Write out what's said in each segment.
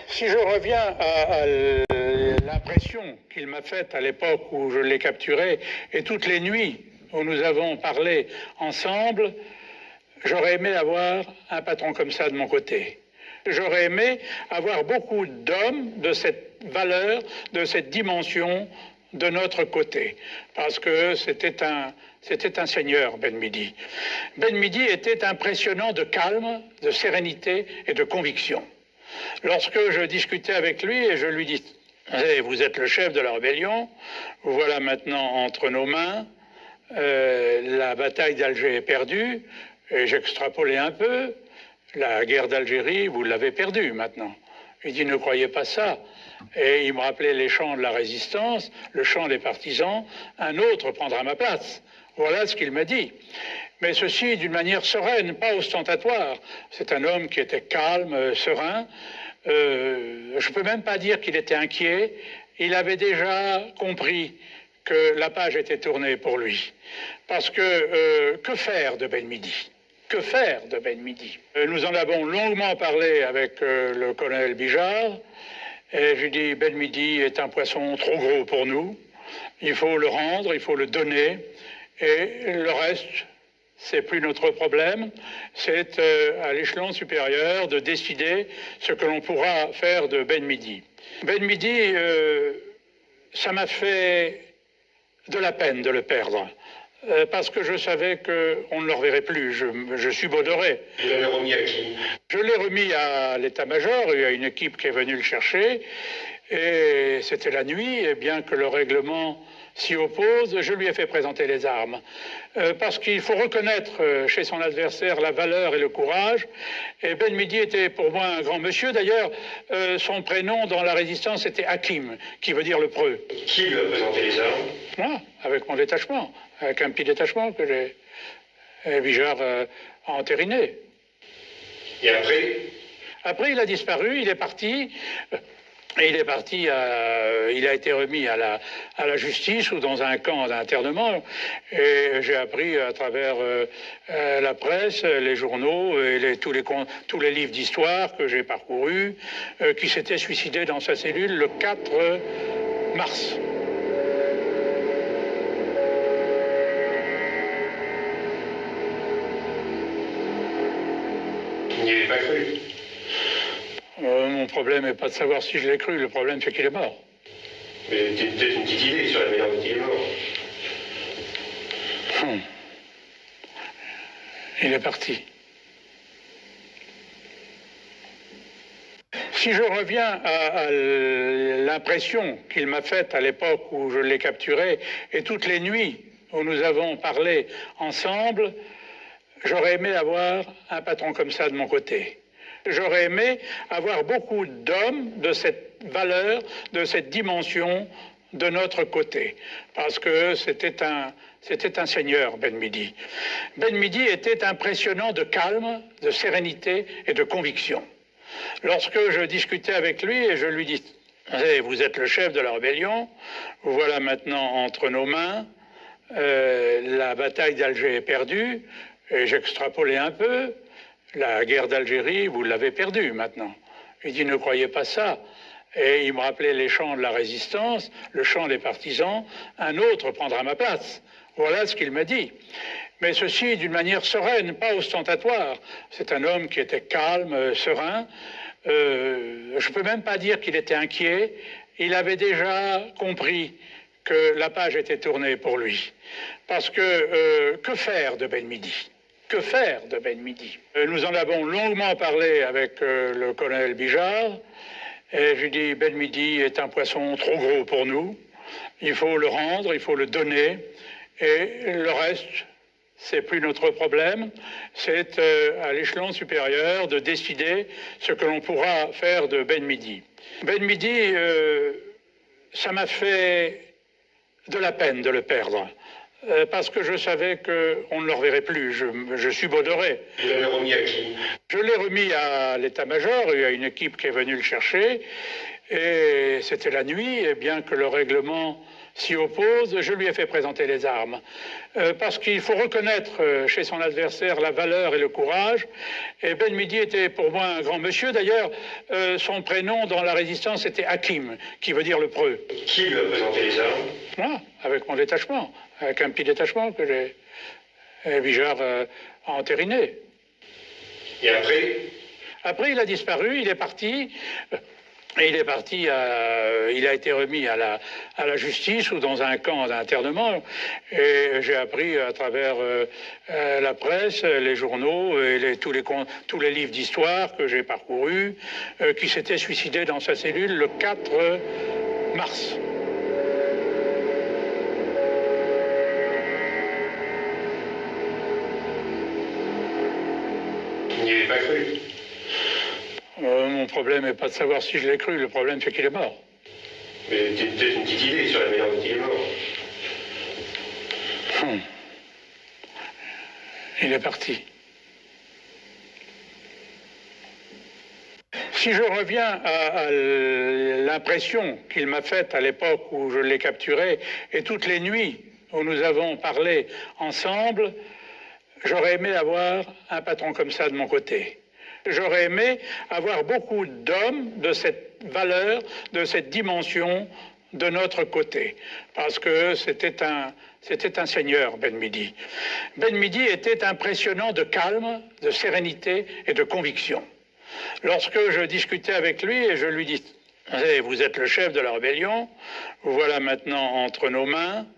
Si je reviens à l'impression qu'il m'a faite à l'époque où je l'ai capturé et toutes les nuits où nous avons parlé ensemble, j'aurais aimé avoir un patron comme ça de mon côté. J'aurais aimé avoir beaucoup d'hommes de cette valeur, de cette dimension de notre côté, parce que c'était un seigneur, Ben Midi. Ben Midi était impressionnant de calme, de sérénité et de conviction. Lorsque je discutais avec lui et je lui dis « Vous êtes le chef de la rébellion, vous voilà maintenant entre nos mains, la bataille d'Alger est perdue, et j'extrapolais un peu, la guerre d'Algérie, vous l'avez perdue maintenant. » Il dit « Ne croyez pas ça. » Et il me rappelait les chants de la résistance, le chant des partisans, un autre prendra ma place. Voilà ce qu'il m'a dit. Mais ceci d'une manière sereine, pas ostentatoire. C'est un homme qui était calme, serein. Je ne peux même pas dire qu'il était inquiet. Il avait déjà compris que la page était tournée pour lui. Parce que faire de Ben Midi ? Que faire de Ben Midi ? Nous en avons longuement parlé avec le colonel Bijard. Et je lui dis, Ben Midi est un poisson trop gros pour nous. Il faut le rendre, il faut le donner. Et le reste, c'est plus notre problème. C'est à l'échelon supérieur de décider ce que l'on pourra faire de Ben Midi. Ben Midi, ça m'a fait de la peine de le perdre. Parce que je savais qu'on ne le reverrait plus. Je subodorais. Vous l'avez remis à qui? Je l'ai remis à l'état-major. Il y a une équipe qui est venue le chercher. Et c'était la nuit. Et bien que le règlement s'y oppose, je lui ai fait présenter les armes. Parce qu'il faut reconnaître chez son adversaire la valeur et le courage. Et Ben Midi était pour moi un grand monsieur. D'ailleurs, son prénom dans la résistance était Hakim, qui veut dire le preux. Qui lui a présenté les armes? Moi, avec mon détachement. Avec un petit détachement que j'ai Bijard a entériné. Et après? Après, il a disparu, il est parti. Et il est parti, il a été remis à la justice ou dans un camp d'internement. Et j'ai appris à travers la presse, les journaux et tous les livres d'histoire que j'ai parcourus, qu'il s'était suicidé dans sa cellule le 4 mars. Vous n'y avez pas cru? Mon problème n'est pas de savoir si je l'ai cru, le problème c'est qu'il est mort. Mais peut-être une petite idée sur la manière dont il est mort. Il est parti. Si je reviens à l'impression qu'il m'a faite à l'époque où je l'ai capturé et toutes les nuits où nous avons parlé ensemble, j'aurais aimé avoir un patron comme ça de mon côté. J'aurais aimé avoir beaucoup d'hommes de cette valeur, de cette dimension de notre côté. Parce que c'était un seigneur, Ben Midi. Ben Midi était impressionnant de calme, de sérénité et de conviction. Lorsque je discutais avec lui et je lui dis « Vous êtes le chef de la rébellion, vous voilà maintenant entre nos mains, la bataille d'Alger est perdue, et j'extrapolais un peu, la guerre d'Algérie, vous l'avez perdue maintenant. » Il dit « Ne croyez pas ça. » Et il me rappelait les chants de la résistance, le chant des partisans, un autre prendra ma place. Voilà ce qu'il m'a dit. Mais ceci d'une manière sereine, pas ostentatoire. C'est un homme qui était calme, serein. Je ne peux même pas dire qu'il était inquiet. Il avait déjà compris que la page était tournée pour lui. Parce que faire de Ben Midi ? Que faire de Ben Midi ? Nous en avons longuement parlé avec le colonel Bijard. Et je lui dis, Ben Midi est un poisson trop gros pour nous. Il faut le rendre, il faut le donner. Et le reste, c'est plus notre problème. C'est à l'échelon supérieur de décider ce que l'on pourra faire de Ben Midi. Ben Midi, ça m'a fait de la peine de le perdre. parce que je savais qu'on ne le reverrait plus. Je subodorais. Vous l'avez remis à qui? Je l'ai remis à l'état-major, il y a une équipe qui est venue le chercher, et c'était la nuit, et bien que le règlement s'y oppose, je lui ai fait présenter les armes. Parce qu'il faut reconnaître chez son adversaire la valeur et le courage, et Ben Midi était pour moi un grand monsieur. D'ailleurs, son prénom dans la résistance était Hakim, qui veut dire le preux. Qui lui a présenté les armes? Moi, avec mon détachement, avec un petit détachement que j'ai Bijard a entériné. Et après? Après, il a disparu, il est parti. Et il a été remis à la justice ou dans un camp d'internement. Et j'ai appris à travers la presse, les journaux et tous les livres d'histoire que j'ai parcourus, qu'il s'était suicidé dans sa cellule le 4 mars. Vous n'y avez pas cru? Mon problème n'est pas de savoir si je l'ai cru, le problème c'est qu'il est mort. Mais peut-être une petite idée sur la manière dont il est mort. Il est parti. Si je reviens à l'impression qu'il m'a faite à l'époque où je l'ai capturé et toutes les nuits où nous avons parlé ensemble, j'aurais aimé avoir un patron comme ça de mon côté. J'aurais aimé avoir beaucoup d'hommes de cette valeur, de cette dimension de notre côté. Parce que c'était un seigneur, Ben Midi. Ben Midi était impressionnant de calme, de sérénité et de conviction. Lorsque je discutais avec lui et je lui dis « Vous êtes le chef de la rébellion, vous voilà maintenant entre nos mains,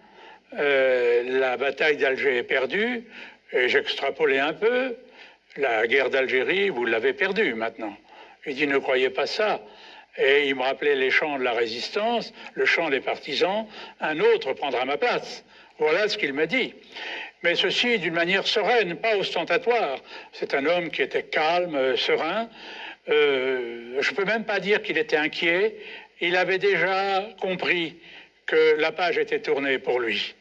la bataille d'Alger est perdue, et j'extrapolais un peu, la guerre d'Algérie, vous l'avez perdue maintenant. » Il dit « Ne croyez pas ça. » Et il me rappelait les chants de la résistance, le chant des partisans, un autre prendra ma place. Voilà ce qu'il m'a dit. Mais ceci d'une manière sereine, pas ostentatoire. C'est un homme qui était calme, serein. Je ne peux même pas dire qu'il était inquiet. Il avait déjà compris que la page était tournée pour lui.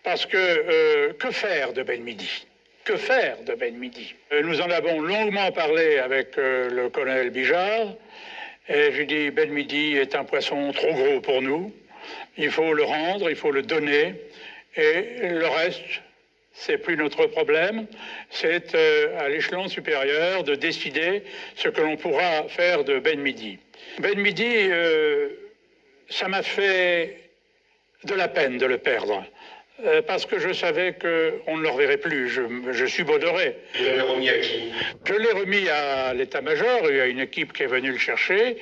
Parce que faire de Ben Midi ? Que faire de Ben Midi ? Nous en avons longuement parlé avec le colonel Bijard. Et je lui dis, Ben Midi est un poisson trop gros pour nous. Il faut le rendre, il faut le donner. Et le reste, c'est plus notre problème. C'est à l'échelon supérieur de décider ce que l'on pourra faire de Ben Midi. Ben Midi, ça m'a fait de la peine de le perdre. Parce que je savais qu'on ne le reverrait plus, je subodorais. Vous l'avez remis à qui? Je l'ai remis à l'état-major, il y a une équipe qui est venue le chercher.